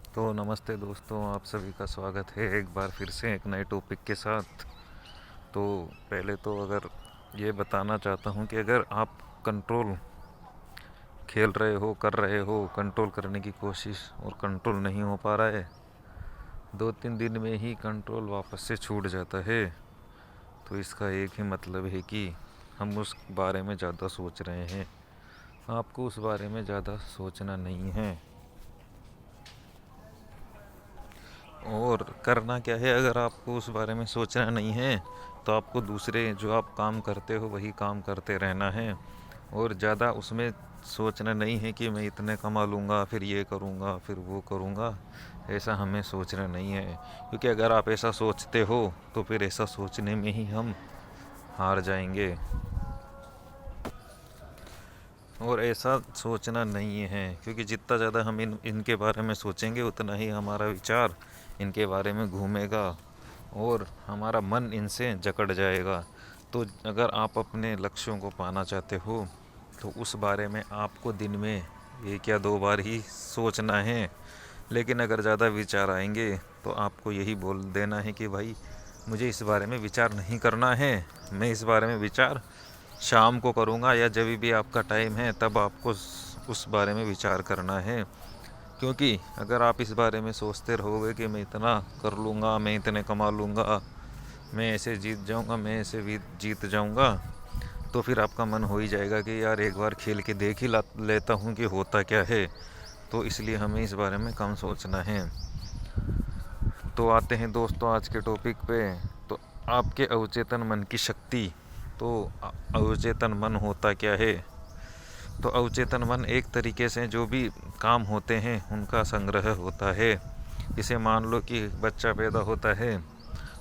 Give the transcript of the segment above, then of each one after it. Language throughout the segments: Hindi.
तो नमस्ते दोस्तों, आप सभी का स्वागत है एक बार फिर से एक नए टॉपिक के साथ। तो पहले तो अगर ये बताना चाहता हूँ कि अगर आप कंट्रोल खेल रहे हो, कर रहे हो, कंट्रोल करने की कोशिश और कंट्रोल नहीं हो पा रहा है, 2-3 दिन में ही कंट्रोल वापस से छूट जाता है। तो इसका एक ही मतलब है कि हम उस बारे में ज़्यादा सोच रहे हैं। आपको उस बारे में ज़्यादा सोचना नहीं है। और करना क्या है, अगर आपको उस बारे में सोचना नहीं है तो आपको दूसरे जो आप काम करते हो वही काम करते रहना है। और ज़्यादा उसमें सोचना नहीं है कि मैं इतने कमा लूँगा, फिर ये करूँगा, फिर वो करूँगा। ऐसा हमें सोचना नहीं है, क्योंकि अगर आप ऐसा सोचते हो तो फिर ऐसा सोचने में ही हम हार जाएंगे। और ऐसा सोचना नहीं है, क्योंकि जितना ज़्यादा हम इनके बारे में सोचेंगे उतना ही हमारा विचार इनके बारे में घूमेगा और हमारा मन इनसे जकड़ जाएगा। तो अगर आप अपने लक्ष्यों को पाना चाहते हो तो उस बारे में आपको दिन में 1 या 2 बार ही सोचना है। लेकिन अगर ज़्यादा विचार आएंगे तो आपको यही बोल देना है कि भाई मुझे इस बारे में विचार नहीं करना है, मैं इस बारे में विचार शाम को करूँगा, या जब भी आपका टाइम है तब आपको उस बारे में विचार करना है। क्योंकि अगर आप इस बारे में सोचते रहोगे कि मैं इतना कर लूँगा, मैं इतने कमा लूँगा, मैं ऐसे जीत जाऊँगा, मैं ऐसे भी जीत जाऊँगा, तो फिर आपका मन हो ही जाएगा कि यार एक बार खेल के देख ही लेता हूँ कि होता क्या है। तो इसलिए हमें इस बारे में कम सोचना है। तो आते हैं दोस्तों आज के टॉपिक पे। तो आपके अवचेतन मन की शक्ति। तो अवचेतन मन होता क्या है? तो अवचेतन मन एक तरीके से जो भी काम होते हैं उनका संग्रह होता है। जैसे मान लो कि बच्चा पैदा होता है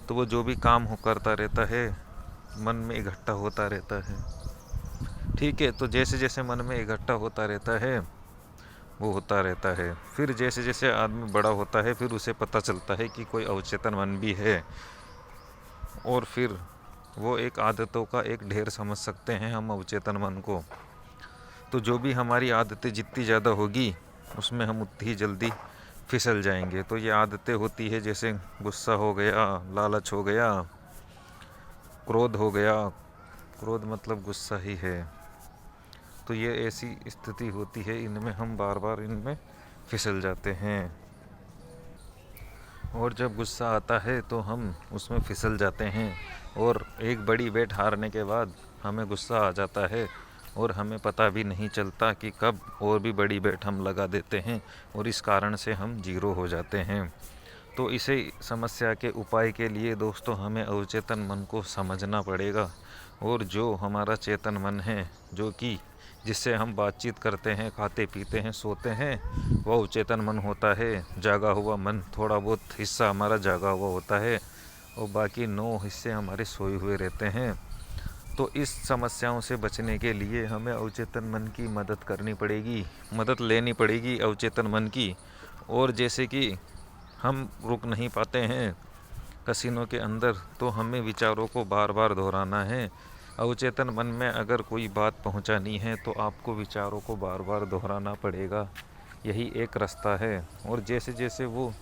तो वो जो भी काम करता रहता है मन में इकट्ठा होता रहता है। ठीक है, तो जैसे जैसे मन में इकट्ठा होता रहता है वो होता रहता है। फिर जैसे जैसे आदमी बड़ा होता है फिर उसे पता चलता है कि कोई अवचेतन मन भी है। और फिर वो एक आदतों का एक ढेर समझ सकते हैं हम अवचेतन मन को। तो जो भी हमारी आदतें जितनी ज़्यादा होगी उसमें हम उतनी ही जल्दी फिसल जाएंगे। तो ये आदतें होती है जैसे गुस्सा हो गया, लालच हो गया, क्रोध हो गया। क्रोध मतलब गुस्सा ही है। तो ये ऐसी स्थिति होती है, इनमें हम बार बार इनमें फिसल जाते हैं। और जब गुस्सा आता है तो हम उसमें फिसल जाते हैं। और एक बड़ी बेट हारने के बाद हमें गुस्सा आ जाता है और हमें पता भी नहीं चलता कि कब और भी बड़ी बेट हम लगा देते हैं और इस कारण से हम जीरो हो जाते हैं। तो इसे समस्या के उपाय के लिए दोस्तों हमें अवचेतन मन को समझना पड़ेगा। और जो हमारा चेतन मन है, जो कि जिससे हम बातचीत करते हैं, खाते पीते हैं, सोते हैं, वह अवचेतन मन होता है। जागा हुआ मन थोड़ा बहुत हिस्सा हमारा जागा हुआ होता है और बाकी 9 हिस्से हमारे सोए हुए रहते हैं। तो इस समस्याओं से बचने के लिए हमें अवचेतन मन की मदद करनी पड़ेगी, मदद लेनी पड़ेगी अवचेतन मन की। और जैसे कि हम रुक नहीं पाते हैं कसीनों के अंदर, तो हमें विचारों को बार बार दोहराना है। अवचेतन मन में अगर कोई बात पहुंचानी है तो आपको विचारों को बार बार दोहराना पड़ेगा, यही एक रास्ता है। और जैसे जैसे वो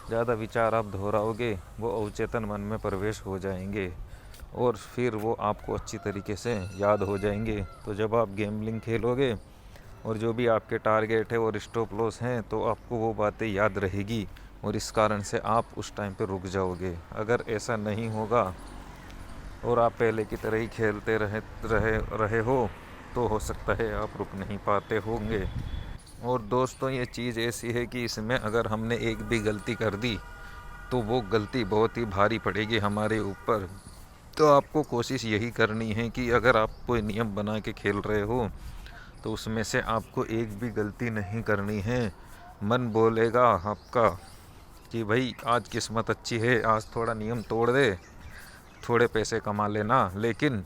ज़्यादा विचार आप दोहराओगे वो अवचेतन मन में प्रवेश हो जाएंगे और फिर वो आपको अच्छी तरीके से याद हो जाएंगे। तो जब आप गेमलिंग खेलोगे और जो भी आपके टारगेट है और स्टॉप लॉस हैं तो आपको वो बातें याद रहेगी और इस कारण से आप उस टाइम पे रुक जाओगे। अगर ऐसा नहीं होगा और आप पहले की तरह ही खेलते रहे हो तो हो सकता है आप रुक नहीं पाते होंगे। और दोस्तों ये चीज़ ऐसी है कि इसमें अगर हमने एक भी गलती कर दी तो वो गलती बहुत ही भारी पड़ेगी हमारे ऊपर। तो आपको कोशिश यही करनी है कि अगर आप कोई नियम बना के खेल रहे हो तो उसमें से आपको एक भी गलती नहीं करनी है। मन बोलेगा आपका कि भाई आज किस्मत अच्छी है, आज थोड़ा नियम तोड़ दे, थोड़े पैसे कमा लेना, लेकिन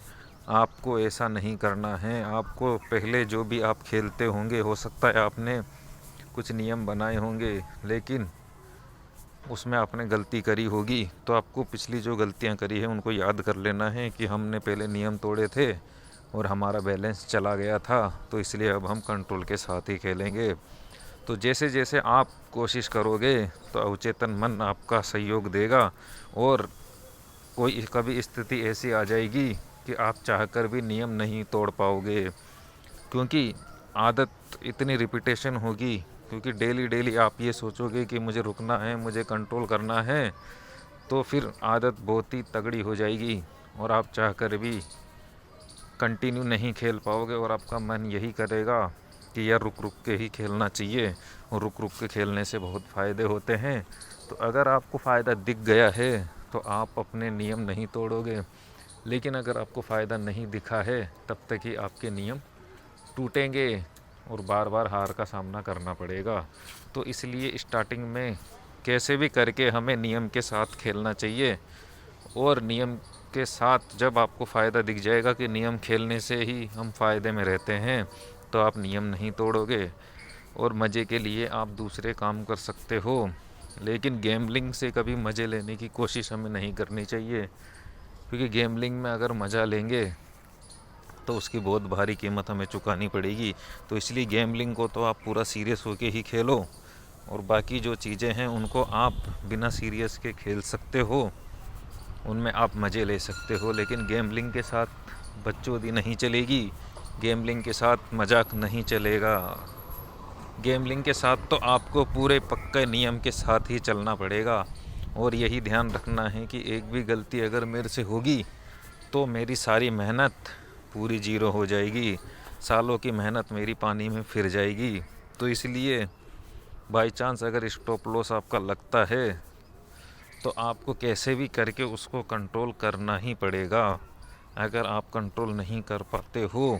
आपको ऐसा नहीं करना है। आपको पहले जो भी आप खेलते होंगे, हो सकता है आपने कुछ नियम बनाए होंगे लेकिन उसमें आपने गलती करी होगी, तो आपको पिछली जो गलतियां करी है उनको याद कर लेना है कि हमने पहले नियम तोड़े थे और हमारा बैलेंस चला गया था, तो इसलिए अब हम कंट्रोल के साथ ही खेलेंगे। तो जैसे जैसे आप कोशिश करोगे तो अवचेतन मन आपका सहयोग देगा, और कोई कभी स्थिति ऐसी आ जाएगी कि आप चाहकर भी नियम नहीं तोड़ पाओगे, क्योंकि आदत इतनी रिपीटेशन होगी, क्योंकि डेली डेली आप ये सोचोगे कि मुझे रुकना है, मुझे कंट्रोल करना है, तो फिर आदत बहुत ही तगड़ी हो जाएगी और आप चाहकर भी कंटिन्यू नहीं खेल पाओगे, और आपका मन यही करेगा कि यार रुक रुक के ही खेलना चाहिए, और रुक रुक के खेलने से बहुत फ़ायदे होते हैं। तो अगर आपको फ़ायदा दिख गया है तो आप अपने नियम नहीं तोड़ोगे, लेकिन अगर आपको फ़ायदा नहीं दिखा है तब तक ही आपके नियम टूटेंगे और बार बार हार का सामना करना पड़ेगा। तो इसलिए स्टार्टिंग में कैसे भी करके हमें नियम के साथ खेलना चाहिए, और नियम के साथ जब आपको फ़ायदा दिख जाएगा कि नियम खेलने से ही हम फ़ायदे में रहते हैं, तो आप नियम नहीं तोड़ोगे, और मज़े के लिए आप दूसरे काम कर सकते हो। लेकिन गैम्बलिंग से कभी मज़े लेने की कोशिश हमें नहीं करनी चाहिए, क्योंकि गैम्बलिंग में अगर मज़ा लेंगे तो उसकी बहुत भारी कीमत हमें चुकानी पड़ेगी। तो इसलिए गैम्बलिंग को तो आप पूरा सीरियस होके ही खेलो, और बाकी जो चीज़ें हैं उनको आप बिना सीरियस के खेल सकते हो, उनमें आप मज़े ले सकते हो। लेकिन गैम्बलिंग के साथ बकचोदी नहीं चलेगी, गैम्बलिंग के साथ मजाक नहीं चलेगा। गैम्बलिंग के साथ तो आपको पूरे पक्के नियम के साथ ही चलना पड़ेगा, और यही ध्यान रखना है कि एक भी गलती अगर मेरे से होगी तो मेरी सारी मेहनत पूरी जीरो हो जाएगी, सालों की मेहनत मेरी पानी में फिर जाएगी। तो इसलिए बाई चांस अगर स्टॉप लॉस आपका लगता है तो आपको कैसे भी करके उसको कंट्रोल करना ही पड़ेगा। अगर आप कंट्रोल नहीं कर पाते हो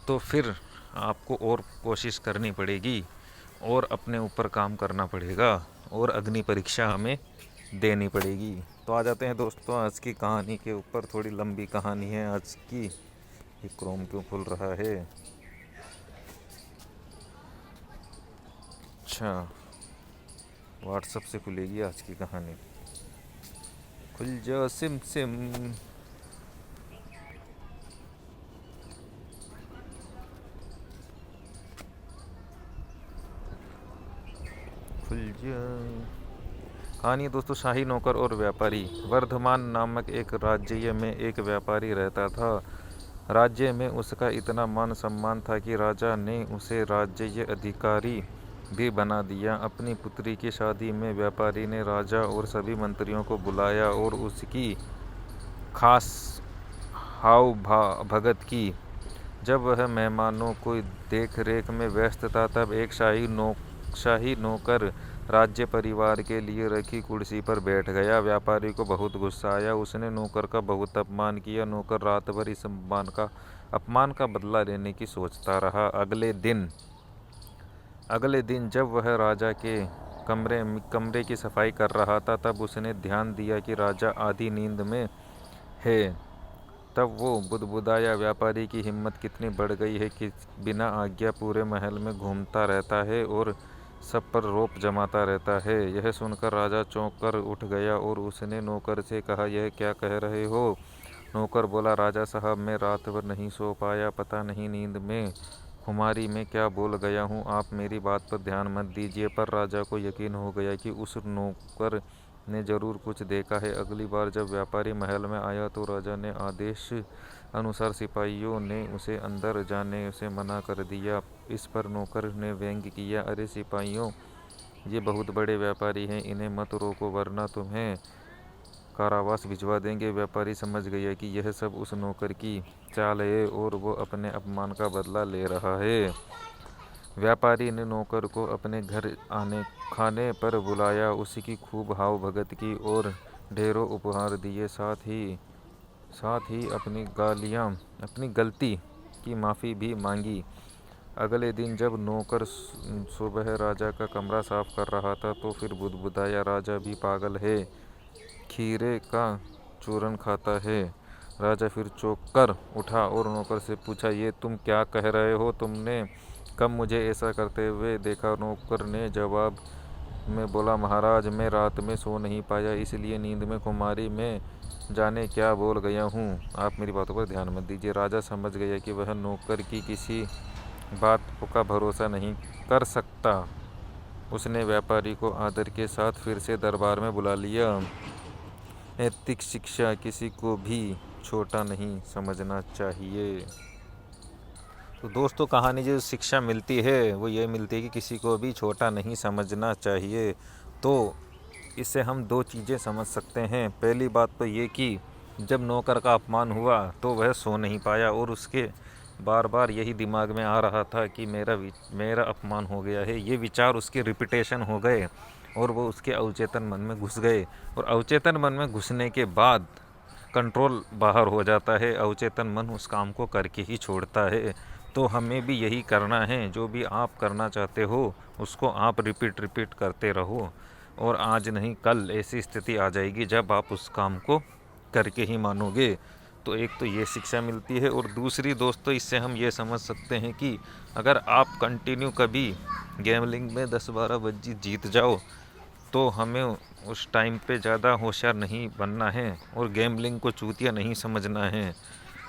तो फिर आपको और कोशिश करनी पड़ेगी, और अपने ऊपर काम करना पड़ेगा, और अग्नि परीक्षा हमें देनी पड़ेगी। तो आ जाते हैं दोस्तों आज की कहानी के ऊपर। थोड़ी लंबी कहानी है आज की। ये क्रोम क्यों खुल रहा है? अच्छा, व्हाट्सएप से खुलेगी आज की कहानी। खुल जा सिम सिम। खुल जा। कहानी दोस्तों, शाही नौकर और व्यापारी। वर्धमान नामक एक राज्य में एक व्यापारी रहता था। राज्य में उसका इतना मान सम्मान था कि राजा ने उसे राज्य अधिकारी भी बना दिया। अपनी पुत्री की शादी में व्यापारी ने राजा और सभी मंत्रियों को बुलाया और उसकी खास हाव भगत की। जब वह मेहमानों को देख रेख में व्यस्त था, तब एक शाही नौकर राज्य परिवार के लिए रखी कुर्सी पर बैठ गया। व्यापारी को बहुत गुस्सा आया। उसने नौकर का बहुत अपमान किया। नौकर रात भर इस अपमान का बदला लेने की सोचता रहा। अगले दिन जब वह राजा के कमरे की सफाई कर रहा था, तब उसने ध्यान दिया कि राजा आधी नींद में है। तब वो बुदबुदाया, व्यापारी की हिम्मत कितनी बढ़ गई है कि बिना आज्ञा पूरे महल में घूमता रहता है और सब पर रौब जमाता रहता है। यह सुनकर राजा चौंक कर उठ गया और उसने नौकर से कहा, यह क्या कह रहे हो? नौकर बोला, राजा साहब, मैं रात भर नहीं सो पाया, पता नहीं नींद में खुमारी में क्या बोल गया हूँ। आप मेरी बात पर ध्यान मत दीजिए। पर राजा को यकीन हो गया कि उस नौकर ने जरूर कुछ देखा है। अगली बार जब व्यापारी महल में आया तो राजा ने आदेश अनुसार सिपाहियों ने उसे अंदर जाने से मना कर दिया। इस पर नौकर ने व्यंग्य किया, अरे सिपाहियों, ये बहुत बड़े व्यापारी हैं, इन्हें मत रोको वरना तुम्हें कारावास भिजवा देंगे। व्यापारी समझ गया कि यह सब उस नौकर की चाल है और वो अपने अपमान का बदला ले रहा है। व्यापारी ने नौकर को अपने घर खाने पर बुलाया, उसकी खूब हाव भगत की और ढेरों उपहार दिए। साथ ही अपनी गलती की माफ़ी भी मांगी। अगले दिन जब नौकर सुबह राजा का कमरा साफ कर रहा था तो फिर बुदबुदाया, राजा भी पागल है, खीरे का चूरन खाता है। राजा फिर चौंक कर उठा और नौकर से पूछा, ये तुम क्या कह रहे हो? तुमने कब मुझे ऐसा करते हुए देखा? नौकर ने जवाब में बोला, महाराज, मैं रात में सो नहीं पाया, इसलिए नींद में खुमारी में जाने क्या बोल गया हूँ। आप मेरी बातों पर ध्यान मत दीजिए। राजा समझ गया कि वह नौकर की किसी बातों का भरोसा नहीं कर सकता। उसने व्यापारी को आदर के साथ फिर से दरबार में बुला लिया। नैतिक शिक्षा किसी को भी छोटा नहीं समझना चाहिए। तो दोस्तों कहानी जो शिक्षा मिलती है वो ये मिलती है कि किसी को भी छोटा नहीं समझना चाहिए। तो इससे हम दो चीज़ें समझ सकते हैं। पहली बात तो ये कि जब नौकर का अपमान हुआ तो वह सो नहीं पाया और उसके बार बार यही दिमाग में आ रहा था कि मेरा अपमान हो गया है। ये विचार उसके रिपीटेशन हो गए और वो उसके अवचेतन मन में घुस गए। और अवचेतन मन में घुसने के बाद कंट्रोल बाहर हो जाता है। अवचेतन मन उस काम को करके ही छोड़ता है। तो हमें भी यही करना है। जो भी आप करना चाहते हो उसको आप रिपीट करते रहो और आज नहीं कल ऐसी स्थिति आ जाएगी जब आप उस काम को करके ही मानोगे। तो एक तो ये शिक्षा मिलती है और दूसरी दोस्तों इससे हम ये समझ सकते हैं कि अगर आप कंटिन्यू कभी गैमलिंग में 10-12 बजी जीत जाओ तो हमें उस टाइम पे ज़्यादा होशियार नहीं बनना है और गैमलिंग को चूतिया नहीं समझना है।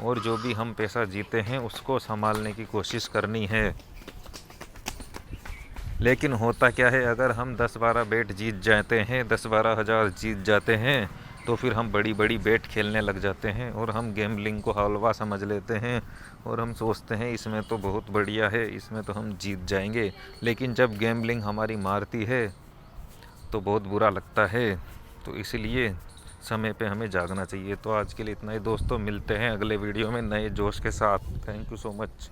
और जो भी हम पैसा जीते हैं उसको संभालने की कोशिश करनी है। लेकिन होता क्या है, अगर हम 10-12 बेट जीत जाते हैं, 10-12 हज़ार जीत जाते हैं तो फिर हम बड़ी बड़ी बेट खेलने लग जाते हैं और हम गैमलिंग को हलवा समझ लेते हैं और हम सोचते हैं इसमें तो बहुत बढ़िया है, इसमें तो हम जीत जाएंगे। लेकिन जब गैमलिंग हमारी मारती है तो बहुत बुरा लगता है। तो इसलिए समय पे हमें जागना चाहिए। तो आज के लिए इतना ही दोस्तों, मिलते हैं अगले वीडियो में नए जोश के साथ। Thank you so much.